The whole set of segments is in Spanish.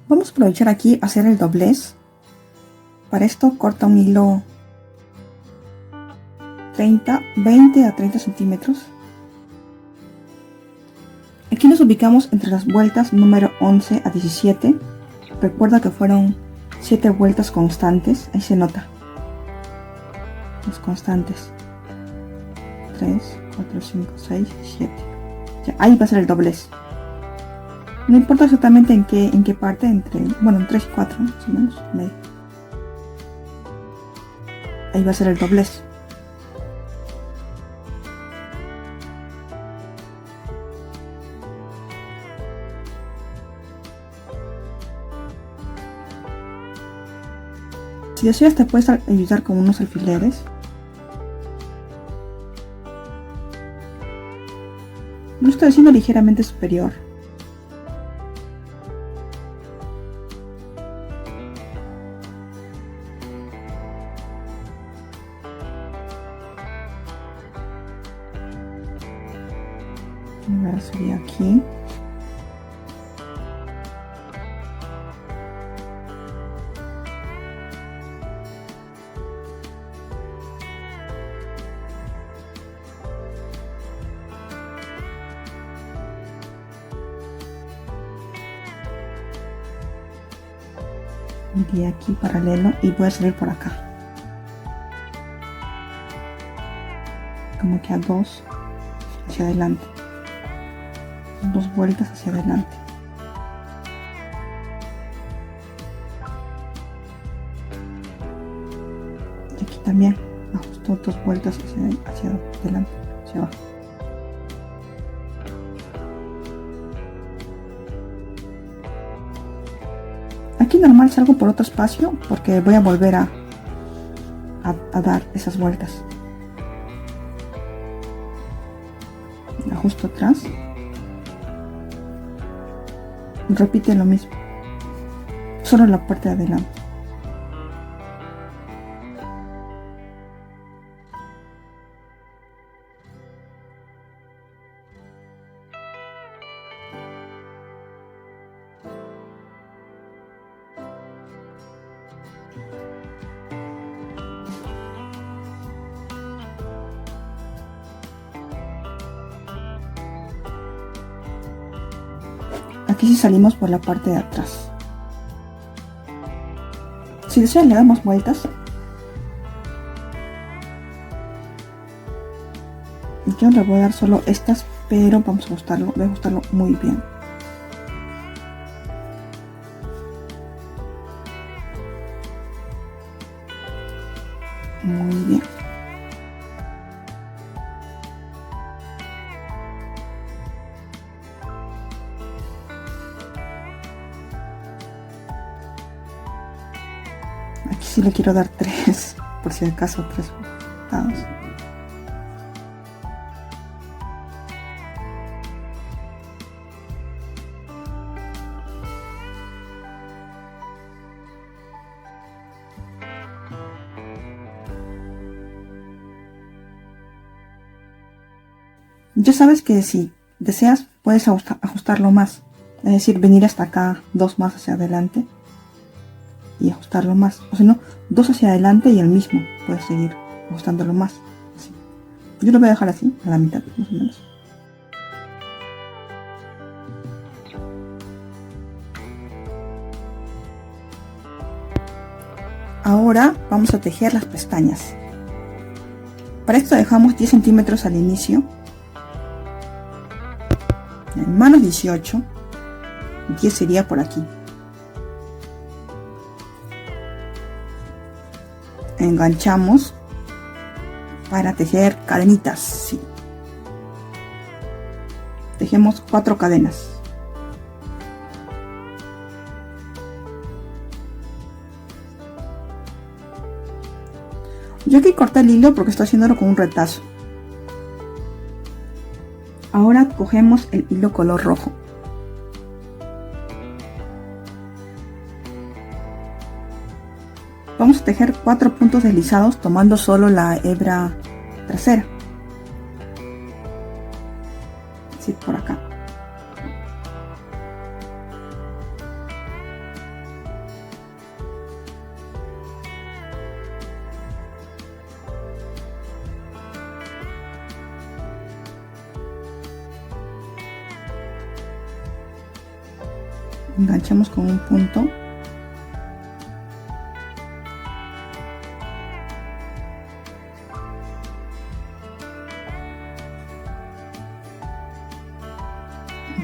Vamos a aprovechar aquí a hacer el doblez. Para esto corta un hilo 20 a 30 centímetros. Aquí nos ubicamos entre las vueltas número 11 a 17. Recuerda que fueron 7 vueltas constantes. Ahí se nota las constantes: 3, 4, 5, 6, 7. Ya, ahí va a ser el doblez. No importa exactamente en qué parte, en 3 y 4 más o menos. Ahí va a ser el doblez. Si deseas te puedes ayudar con unos alfileres. Lo estoy haciendo ligeramente superior. Ahora sería aquí. Iría aquí paralelo y voy a salir por acá, como que a 2 hacia adelante, 2 vueltas hacia adelante. Y aquí también ajusto 2 vueltas hacia adelante, hacia abajo. Aquí normal salgo por otro espacio porque voy a volver a dar esas vueltas. Ajusto atrás. Repite lo mismo, solo la parte de adelante. Aquí sí salimos por la parte de atrás. Si desean le damos vueltas. Yo le voy a dar solo estas, pero vamos a ajustarlo, voy a ajustarlo muy bien. Muy bien. Aquí sí le quiero dar 3, por si acaso 3 lados. Ya sabes que si deseas puedes ajustarlo más, es decir, venir hasta acá 2 más hacia adelante y ajustarlo más, o si no, 2 hacia adelante y el mismo puedes seguir ajustándolo más. Así. Yo lo voy a dejar así, a la mitad más o menos. Ahora vamos a tejer las pestañas. Para esto dejamos 10 centímetros al inicio, en manos 18, 10 sería por aquí. Enganchamos para tejer cadenitas, sí. Tejemos 4 cadenas. Yo aquí corté el hilo porque estoy haciéndolo con un retazo. Ahora cogemos el hilo color rojo. Vamos a tejer 4 puntos deslizados tomando solo la hebra trasera. Así por acá. Enganchamos con un punto.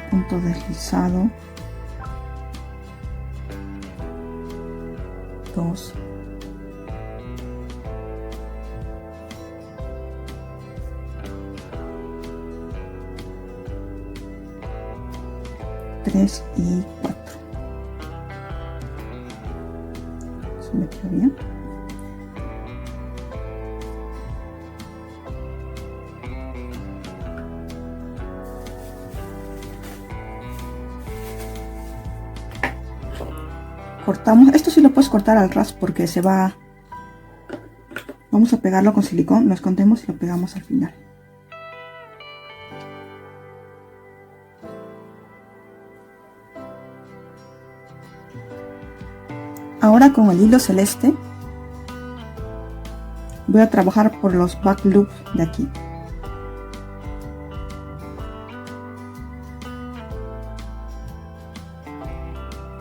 Un punto deslizado. 2. 3 y 4. ¿Se me quedó bien? Cortamos. Esto sí lo puedes cortar al ras porque se va. Vamos a pegarlo con silicón, lo escondemos y lo pegamos al final. Ahora con el hilo celeste voy a trabajar por los back loops de aquí.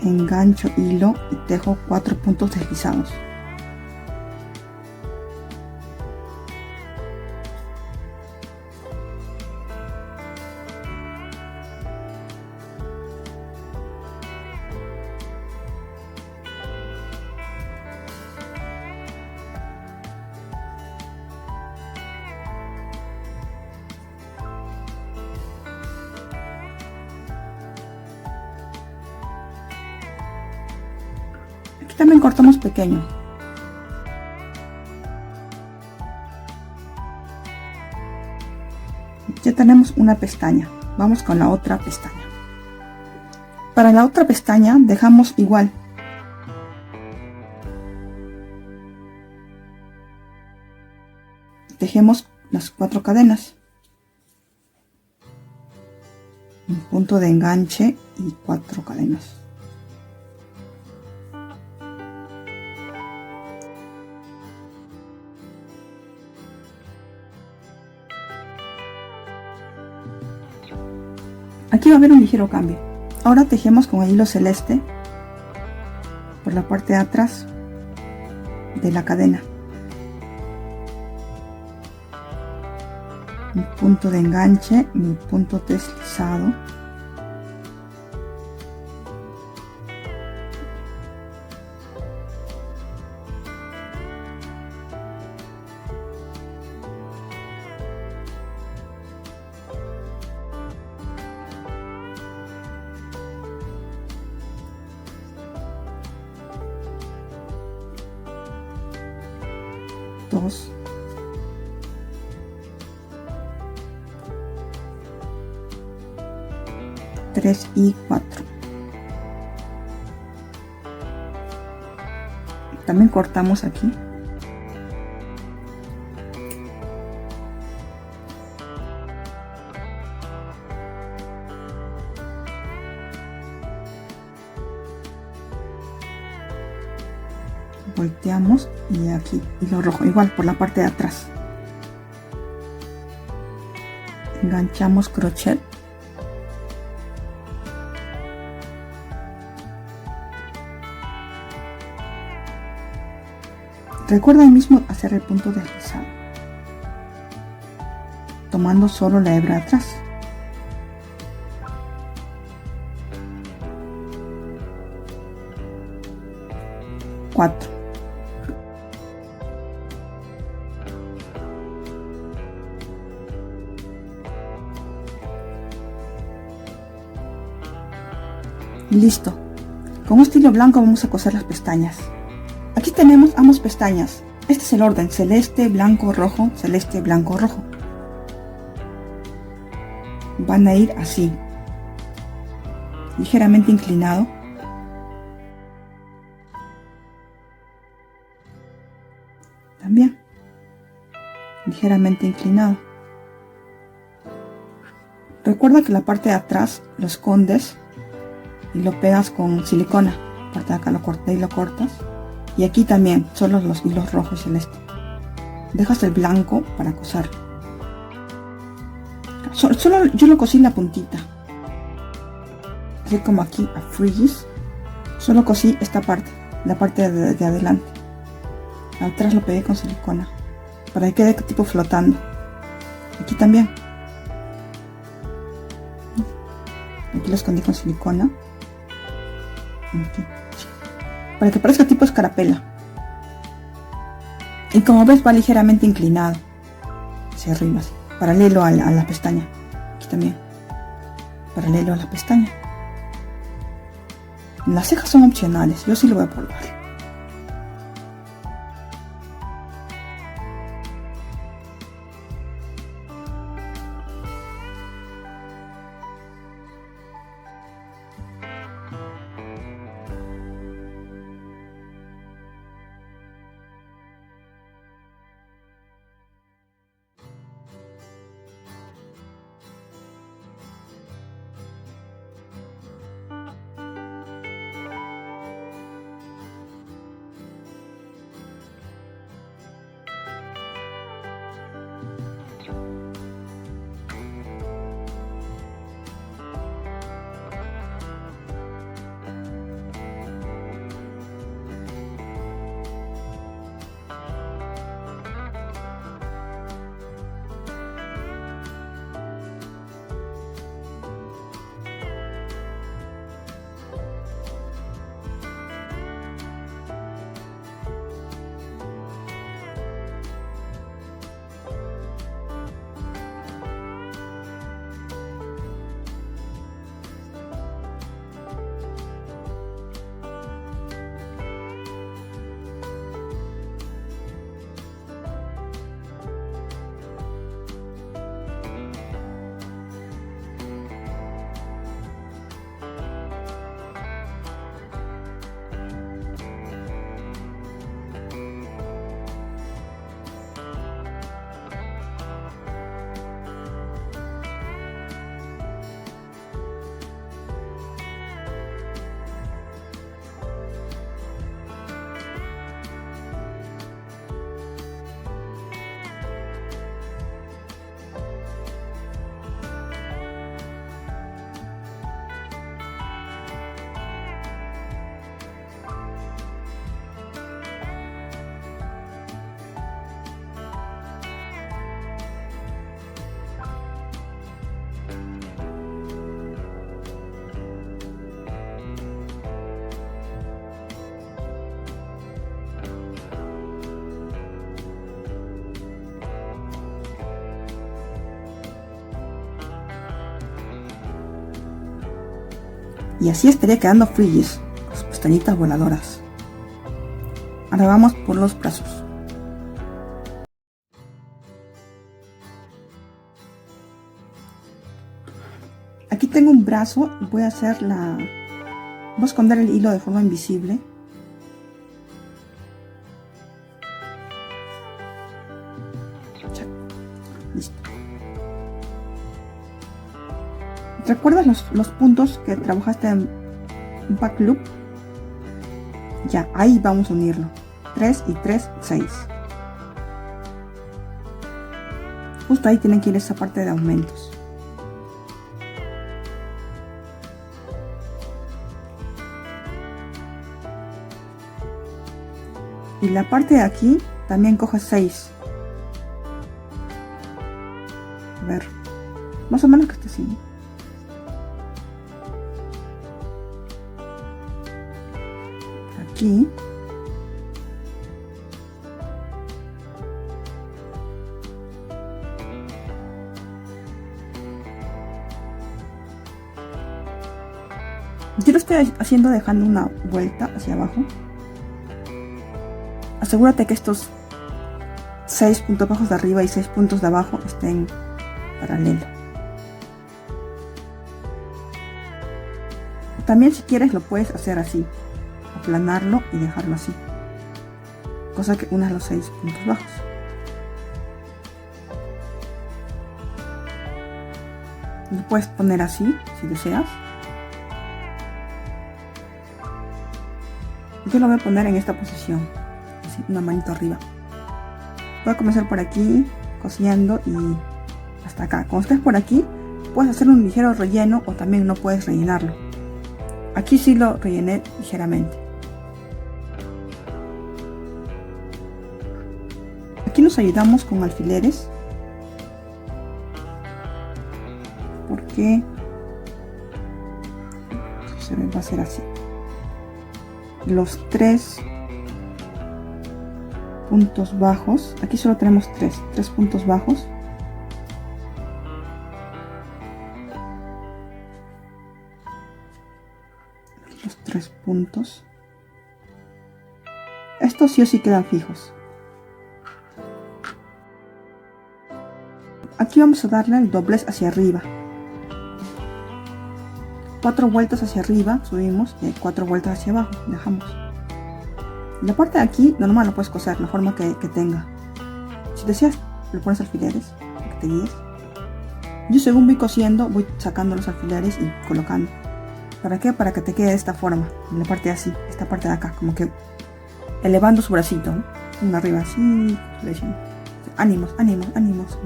Engancho hilo y tejo 4 puntos deslizados. Aquí también cortamos pequeño. Ya tenemos una pestaña. Vamos con la otra pestaña. Para la otra pestaña dejamos igual. Tejemos las 4 cadenas. Un punto de enganche y 4 cadenas. Aquí va a haber un ligero cambio. Ahora tejemos con el hilo celeste por la parte de atrás de la cadena. Mi punto de enganche, mi punto deslizado. Dos. 3 y 4. También cortamos aquí. Volteamos y aquí hilo rojo, igual por la parte de atrás. Enganchamos crochet. Recuerda ahí mismo hacer el punto deslizado, tomando solo la hebra de atrás. Cuatro. Listo. Con un estilo blanco vamos a coser las pestañas. Aquí tenemos ambas pestañas. Este es el orden: celeste, blanco, rojo, celeste, blanco, rojo. Van a ir así, ligeramente inclinado. También ligeramente inclinado. Recuerda que la parte de atrás lo escondes y lo pegas con silicona. La parte de acá lo cortas y lo cortas. Y aquí también, solo los hilos rojos y celeste. Dejas el blanco para coser. Solo yo lo cosí en la puntita. así como aquí a frills. Solo cosí esta parte, la parte de adelante. Atrás lo pegué con silicona para que quede tipo flotando. Aquí también. Aquí lo escondí con silicona. Aquí. Para que parezca tipo escarapela. Y como ves va ligeramente inclinado hacia arriba, así, paralelo a la pestaña. Aquí también, paralelo a la pestaña. Las cejas son opcionales, yo sí lo voy a probar. Y así estaría quedando frillis, las pestañitas voladoras. Ahora vamos por los brazos. Aquí tengo un brazo y voy a hacer voy a esconder el hilo de forma invisible. Listo. ¿Recuerdas los puntos que trabajaste en back loop? Ya, ahí vamos a unirlo. 3 y 3, 6. Justo ahí tienen que ir esa parte de aumentos. Y la parte de aquí también coge 6. A ver, más o menos que esté así. Aquí. Yo lo estoy haciendo dejando una vuelta hacia abajo. Asegúrate que estos 6 puntos bajos de arriba y 6 puntos de abajo estén paralelos. También si quieres lo puedes hacer así, aplanarlo y dejarlo así, cosa que unas los 6 puntos bajos. Lo puedes poner así si deseas. Yo lo voy a poner en esta posición, así, una manito arriba. Voy a comenzar por aquí cosiendo y hasta acá. Cuando estés por aquí puedes hacer un ligero relleno o también no puedes rellenarlo. Aquí sí lo rellené ligeramente. Aquí nos ayudamos con alfileres, porque se va a hacer así. Los 3 puntos bajos, aquí solo tenemos 3 puntos bajos. Los 3 puntos. Estos sí o sí quedan fijos. Aquí vamos a darle el doblez hacia arriba. 4 vueltas hacia arriba, subimos, y 4 vueltas hacia abajo, dejamos. La parte de aquí, normal lo puedes coser, la forma que tenga. Si deseas, le pones alfileres, para que te guíes. Yo según voy cosiendo, voy sacando los alfileres y colocando. ¿Para qué? Para que te quede de esta forma, en la parte de así, esta parte de acá, como que elevando su bracito, ¿no? Uno arriba así, ánimos, ánimos, ánimos.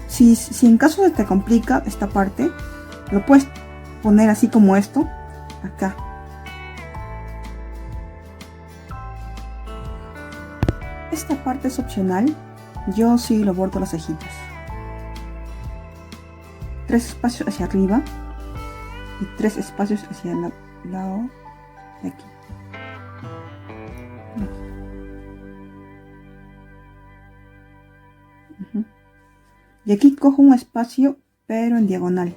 Si en caso se te complica esta parte, lo puedes poner así como esto, acá. Esta parte es opcional, yo sí lo bordo las cejitas. 3 espacios hacia arriba y 3 espacios hacia el lado de aquí. Y aquí cojo un espacio, pero en diagonal.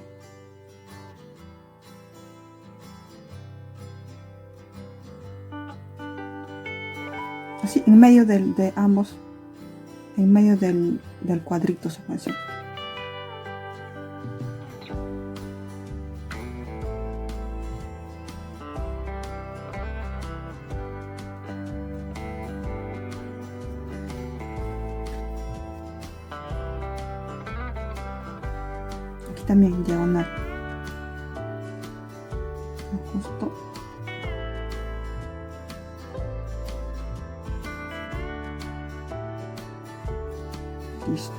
Así, en medio de ambos, en medio del cuadrito, se puede decir. Aquí también en diagonal. Justo. Listo.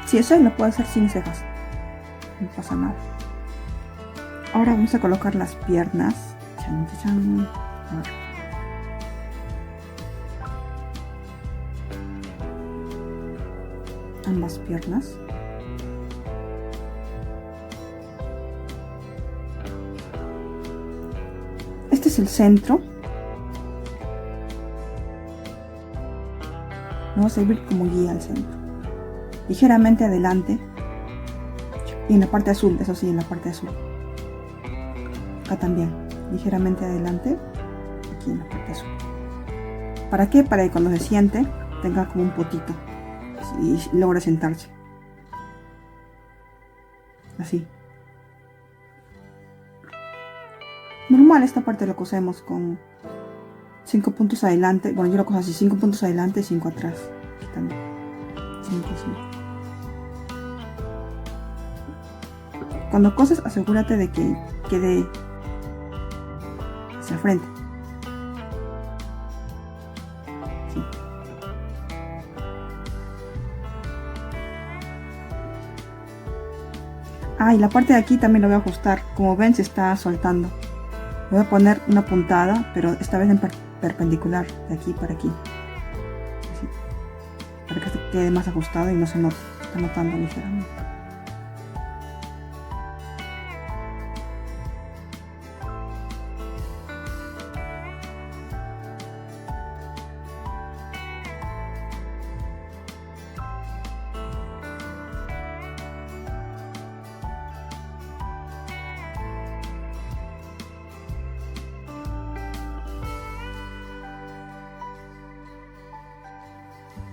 Si eso lo puedo hacer sin cejas, no pasa nada. Ahora vamos a colocar las piernas. Chan, chan. Ambas piernas. Este es el centro. Me va a servir como guía al centro. Ligeramente adelante. Y en la parte azul, eso sí, en la parte azul. Acá también. Ligeramente adelante. Aquí en la parte azul. ¿Para qué? Para que cuando se siente tenga como un potito. Y logre sentarse. Así. Normal, esta parte lo cosemos con 5 puntos adelante. Bueno, yo lo coso así, 5 puntos adelante y 5 atrás. Aquí también. 5, 5. Cuando coses, asegúrate de que quede hacia el frente. Sí. Ah, y la parte de aquí también lo voy a ajustar. Como ven, se está soltando. Voy a poner una puntada, pero esta vez en perpendicular, de aquí para aquí. Así. Para que se quede más ajustado y no se note. Se está notando ligeramente.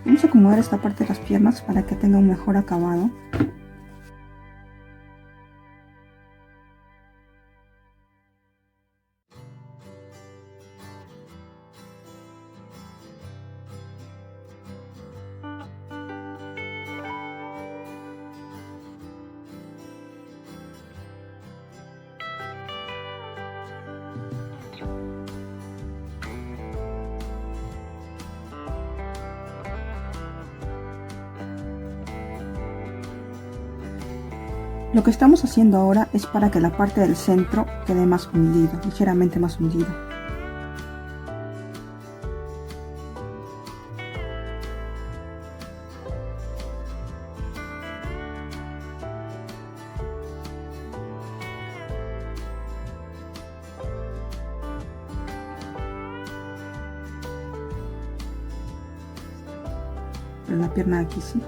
Vamos a acomodar esta parte de las piernas para que tenga un mejor acabado. Lo que estamos haciendo ahora es para que la parte del centro quede más hundida, ligeramente más hundida. Pero la pierna de aquí sí.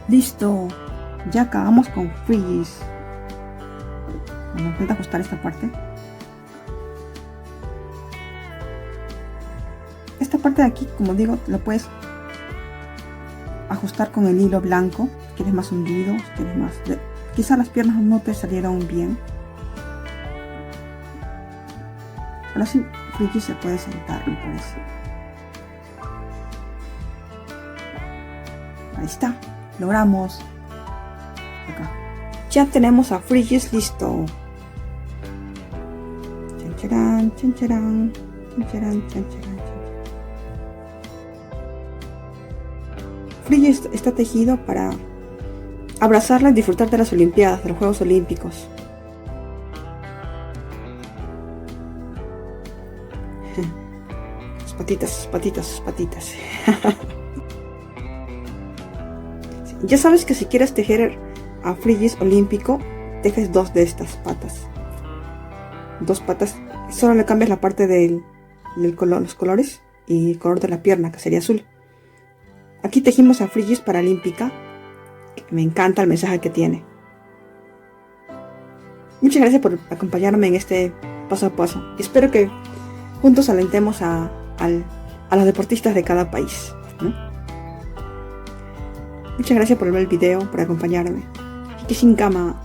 Listo, ya acabamos con Frigis. Bueno, intenta ajustar esta parte. Esta parte de aquí, como digo, lo puedes ajustar con el hilo blanco. Si quieres más hundido, si quieres más... Quizá las piernas no te salieron bien. Pero así Frigis se puede sentar, me parece. Ahí está. Logramos. Acá. Ya tenemos a Frigis listo. Chancharán, chancharán, chancharán, chancharán. Frigis está tejido para abrazarla y disfrutar de las Olimpiadas, de los Juegos Olímpicos. Sus patitas, sus patitas, sus patitas. Ya sabes que si quieres tejer a Frigis olímpico, tejes dos de estas patas. Dos patas. Solo le cambias la parte del color, los colores y el color de la pierna, que sería azul. Aquí tejimos a Frigis paralímpica. Me encanta el mensaje que tiene. Muchas gracias por acompañarme en este paso a paso. Espero que juntos alentemos a los deportistas de cada país, ¿no? Muchas gracias por ver el video, por acompañarme. Hikishin Kama.